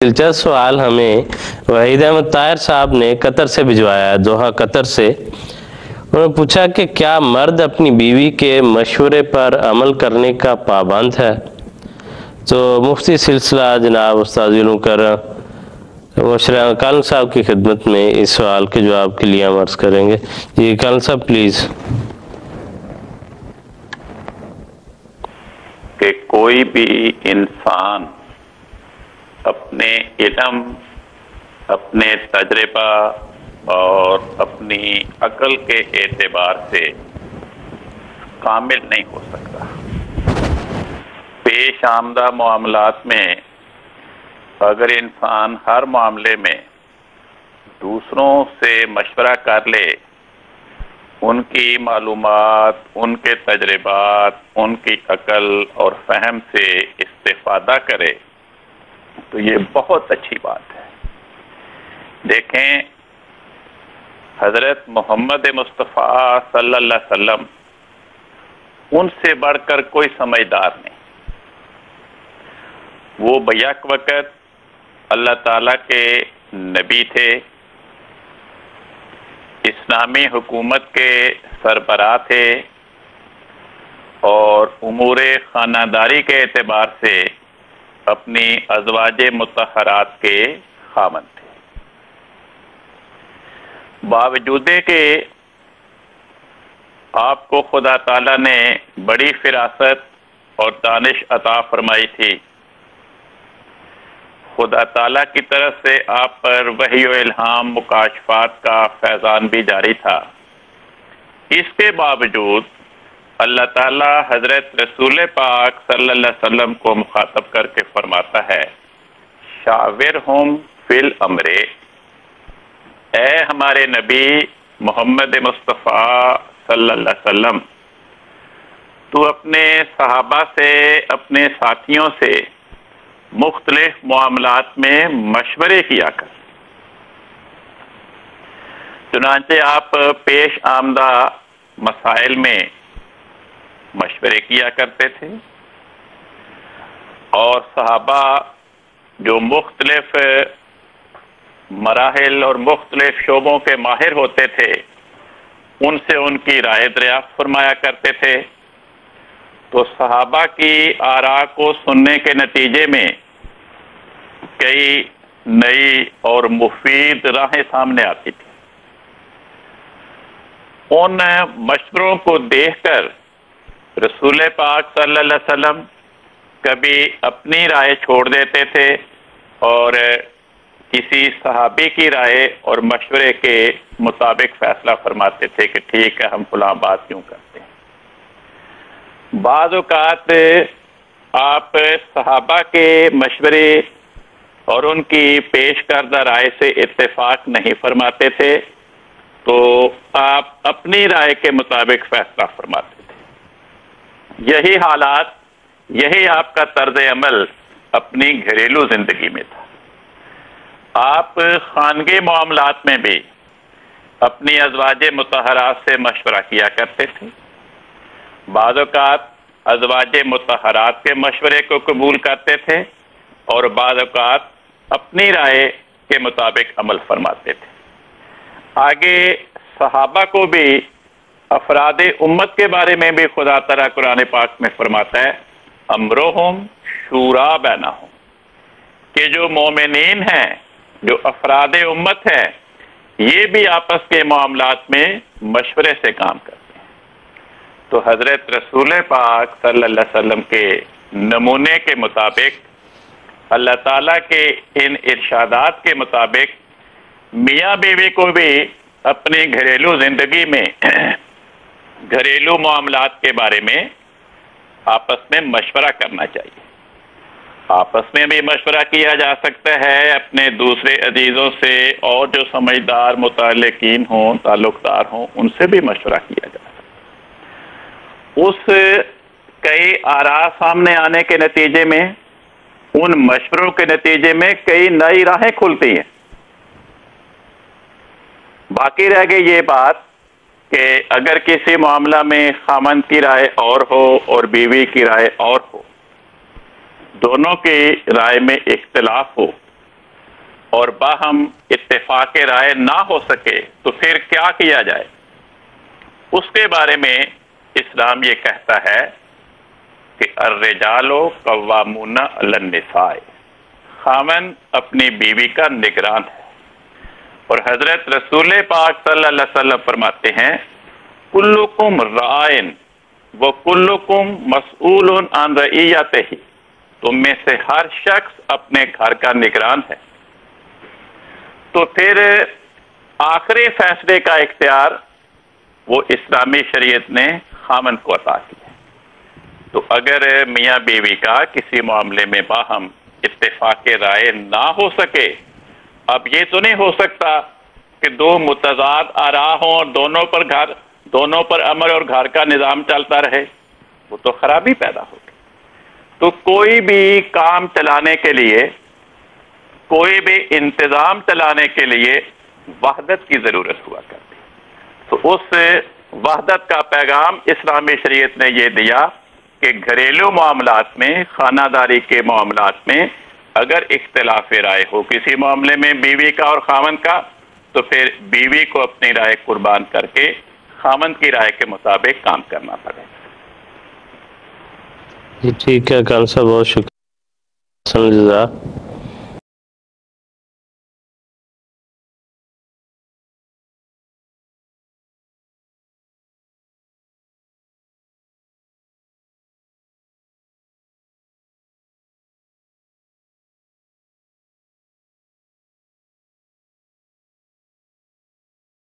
دلچسپ سوال ہمیں وحید احمد طاہر صاحب نے قطر سے بھجوایا ہے، دوحہ قطر سے۔ انہوں نے پوچھا کہ کیا مرد اپنی بیوی کے مشورے پر عمل کرنے کا پابند ہے؟ تو مفتی سلسلہ جناب استاد مشرع کالن صاحب کی خدمت میں اس سوال کے جواب کے لیے ہم عرض کریں گے۔ جی کالن صاحب پلیز۔ کہ کوئی بھی انسان اپنے علم، اپنے تجربہ اور اپنی عقل کے اعتبار سے کامل نہیں ہو سکتا۔ پیش آمدہ معاملات میں اگر انسان ہر معاملے میں دوسروں سے مشورہ کر لے، ان کی معلومات، ان کے تجربات، ان کی عقل اور فہم سے استفادہ کرے تو یہ بہت اچھی بات ہے۔ دیکھیں، حضرت محمد مصطفیٰ صلی اللہ علیہ وسلم ان سے بڑھ کر کوئی سمجھدار نہیں۔ وہ بیک وقت اللہ تعالیٰ کے نبی تھے، اسلامی حکومت کے سربراہ تھے اور امور خانہ داری کے اعتبار سے اپنی ازواج مطہرات کے خاوند تھے۔ باوجود کہ آپ کو خدا تعالیٰ نے بڑی فراست اور دانش عطا فرمائی تھی، خدا تعالیٰ کی طرف سے آپ پر وحی و الہام، مکاشفات کا فیضان بھی جاری تھا، اس کے باوجود اللہ تعالیٰ حضرت رسول پاک صلی اللہ علیہ وسلم کو مخاطب کر کے فرماتا ہے، شاورہم فی الامر، اے ہمارے نبی محمد مصطفیٰ صلی اللہ علیہ وسلم، تو اپنے صحابہ سے، اپنے ساتھیوں سے مختلف معاملات میں مشورے کیا کر۔ چنانچہ آپ پیش آمدہ مسائل میں مشورے کیا کرتے تھے، اور صحابہ جو مختلف مراحل اور مختلف شعبوں کے ماہر ہوتے تھے، ان سے ان کی رائے دریافت فرمایا کرتے تھے۔ تو صحابہ کی آراء کو سننے کے نتیجے میں کئی نئی اور مفید راہیں سامنے آتی تھی۔ ان مشوروں کو دیکھ کر رسول پاک صلی اللہ علیہ وسلم کبھی اپنی رائے چھوڑ دیتے تھے اور کسی صحابی کی رائے اور مشورے کے مطابق فیصلہ فرماتے تھے کہ ٹھیک ہے، ہم فلاں بات کیوں کرتے ہیں۔ بعض اوقات آپ صحابہ کے مشورے اور ان کی پیش کردہ رائے سے اتفاق نہیں فرماتے تھے، تو آپ اپنی رائے کے مطابق فیصلہ فرماتے تھے۔ یہی حالات، یہی آپ کا طرز عمل اپنی گھریلو زندگی میں تھا۔ آپ خانگی معاملات میں بھی اپنی ازواج مطہرات سے مشورہ کیا کرتے تھے۔ بعض اوقات ازواج مطہرات کے مشورے کو قبول کرتے تھے اور بعض اوقات اپنی رائے کے مطابق عمل فرماتے تھے۔ آگے صحابہ کو بھی افراد امت کے بارے میں بھی خدا تعالیٰ قرآن پاک میں فرماتا ہے، امرہم شورا بینہم، کہ جو مومنین ہیں، جو افراد امت ہیں، یہ بھی آپس کے معاملات میں مشورے سے کام کرتے ہیں۔ تو حضرت رسول پاک صلی اللہ علیہ وسلم کے نمونے کے مطابق، اللہ تعالیٰ کے ان ارشادات کے مطابق، میاں بیوی کو بھی اپنی گھریلو زندگی میں گھریلو معاملات کے بارے میں آپس میں مشورہ کرنا چاہیے۔ آپس میں بھی مشورہ کیا جا سکتا ہے، اپنے دوسرے عزیزوں سے اور جو سمجھدار متعلقین ہوں، تعلقدار ہوں، ان سے بھی مشورہ کیا جا سکتا ہے۔ اس کئی آراء سامنے آنے کے نتیجے میں، ان مشوروں کے نتیجے میں کئی نئی راہیں کھلتی ہیں۔ باقی رہ گئی یہ بات کہ اگر کسی معاملہ میں خاوند کی رائے اور ہو اور بیوی کی رائے اور ہو، دونوں کی رائے میں اختلاف ہو، اور باہم اتفاق رائے نہ ہو سکے تو پھر کیا کیا جائے؟ اس کے بارے میں اسلام یہ کہتا ہے کہ الرجال قوامون علی النساء، خاوند اپنی بیوی کا نگران ہے۔ اور حضرت رسول پاک صلی اللہ علیہ وسلم فرماتے ہیں کلکم رائن و کلکم مسئول عن رعیتہ، تم میں سے ہر شخص اپنے گھر کا نگران ہے۔ تو پھر آخری فیصلے کا اختیار وہ اسلامی شریعت نے خاوند کو عطا کیا۔ تو اگر میاں بیوی کا کسی معاملے میں باہم اتفاق رائے نہ ہو سکے، اب یہ تو نہیں ہو سکتا کہ دو متضاد آراء ہوں اور دونوں پر امر اور گھر کا نظام چلتا رہے، وہ تو خرابی پیدا ہوگی۔ تو کوئی بھی کام چلانے کے لیے، کوئی بھی انتظام چلانے کے لیے وحدت کی ضرورت ہوا کرتی۔ تو اس وحدت کا پیغام اسلامی شریعت نے یہ دیا کہ گھریلو معاملات میں، خانہ داری کے معاملات میں اگر اختلاف رائے ہو کسی معاملے میں بیوی کا اور خاوند کا، تو پھر بیوی کو اپنی رائے قربان کر کے خاوند کی رائے کے مطابق کام کرنا پڑے گا۔ ٹھیک ہے کان صاحب، بہت شکریہ۔